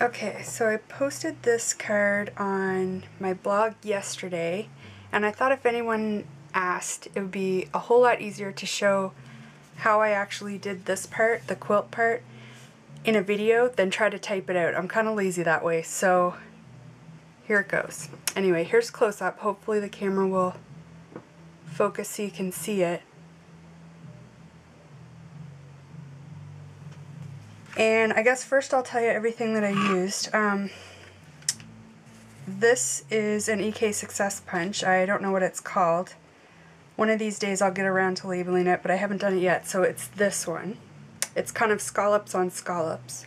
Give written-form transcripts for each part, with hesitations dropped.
Okay, so I posted this card on my blog yesterday, and I thought if anyone asked, it would be a whole lot easier to show how I actually did this part, the quilt part, in a video than try to type it out. I'm kind of lazy that way, so here it goes. Anyway, here's close up. Hopefully the camera will focus so you can see it. And I guess first I'll tell you everything that I used. This is an EK Success Punch. I don't know what it's called. One of these days I'll get around to labeling it, but I haven't done it yet, so it's this one. It's kind of scallops on scallops.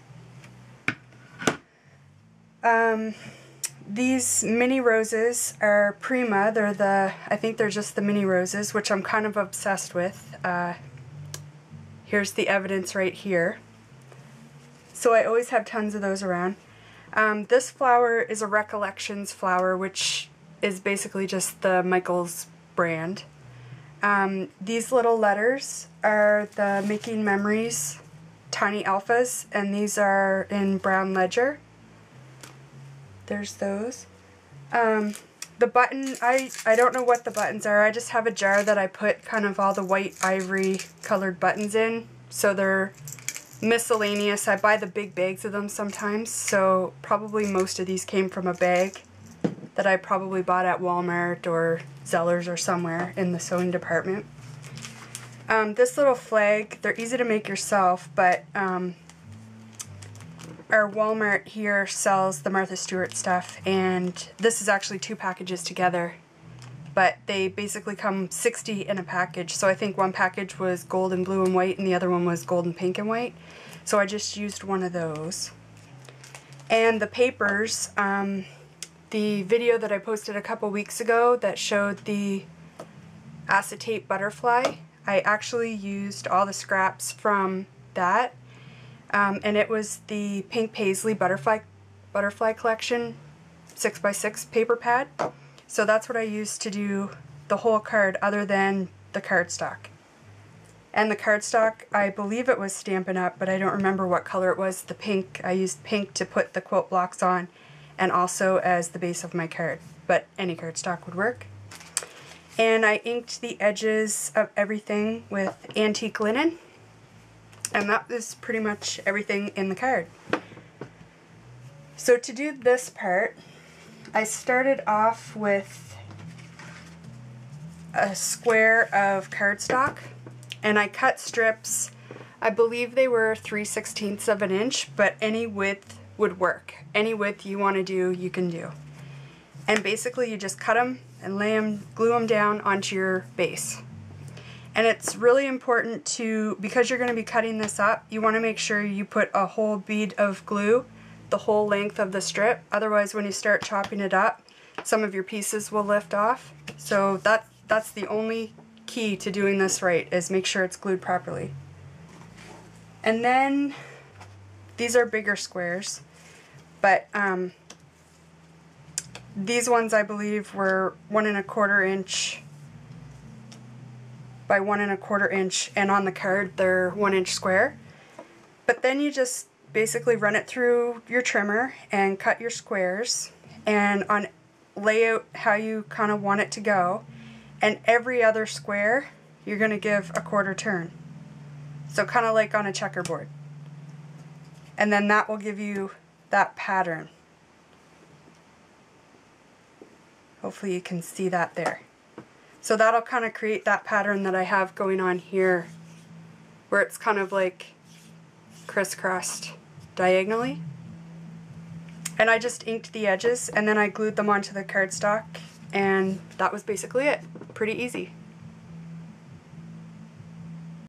These mini roses are Prima. They're I think they're just the mini roses, which I'm kind of obsessed with. Here's the evidence right here. So I always have tons of those around. This flower is a Recollections flower, which is basically just the Michaels brand. These little letters are the Making Memories Tiny Alphas, and these are in Brown Ledger. There's those. The button, I don't know what the buttons are. I just have a jar that I put kind of all the white ivory colored buttons in, so they're miscellaneous. I buy the big bags of them sometimes, so probably most of these came from a bag that I probably bought at Walmart or Zellers or somewhere in the sewing department. This little flag, they're easy to make yourself, but our Walmart here sells the Martha Stewart stuff, and this is actually 2 packages together, but they basically come 60 in a package. So I think one package was gold and blue and white, and the other one was gold and pink and white. So I just used one of those. And the papers, the video that I posted a couple weeks ago that showed the acetate butterfly, I actually used all the scraps from that. And it was the Pink Paisley Butterfly Collection 6x6 paper pad. So that's what I used to do the whole card, other than the cardstock. And the cardstock, I believe it was Stampin' Up, but I don't remember what color it was. The pink, I used pink to put the quilt blocks on, and also as the base of my card. But any cardstock would work. And I inked the edges of everything with antique linen. And that is pretty much everything in the card. So to do this part, I started off with a square of cardstock, and I cut strips. I believe they were 3/16 of an inch, but any width would work. Any width you want to do, you can do. And basically you just cut them and glue them down onto your base. And it's really important to, because you're going to be cutting this up, you want to make sure you put a whole bead of glue the whole length of the strip. Otherwise, when you start chopping it up, some of your pieces will lift off. So that's the only key to doing this right, is make sure it's glued properly. And then these are bigger squares, but these ones I believe were 1 1/4 inch by 1 1/4 inch, and on the card they're 1 inch square. But then you just basically run it through your trimmer and cut your squares, and lay out how you kind of want it to go, and every other square you're going to give a 1/4 turn, so kind of like on a checkerboard, and then that will give you that pattern. Hopefully you can see that there. So that'll kind of create that pattern that I have going on here, where it's kind of like crisscrossed diagonally. And I just inked the edges, and then I glued them onto the cardstock, and that was basically it. Pretty easy.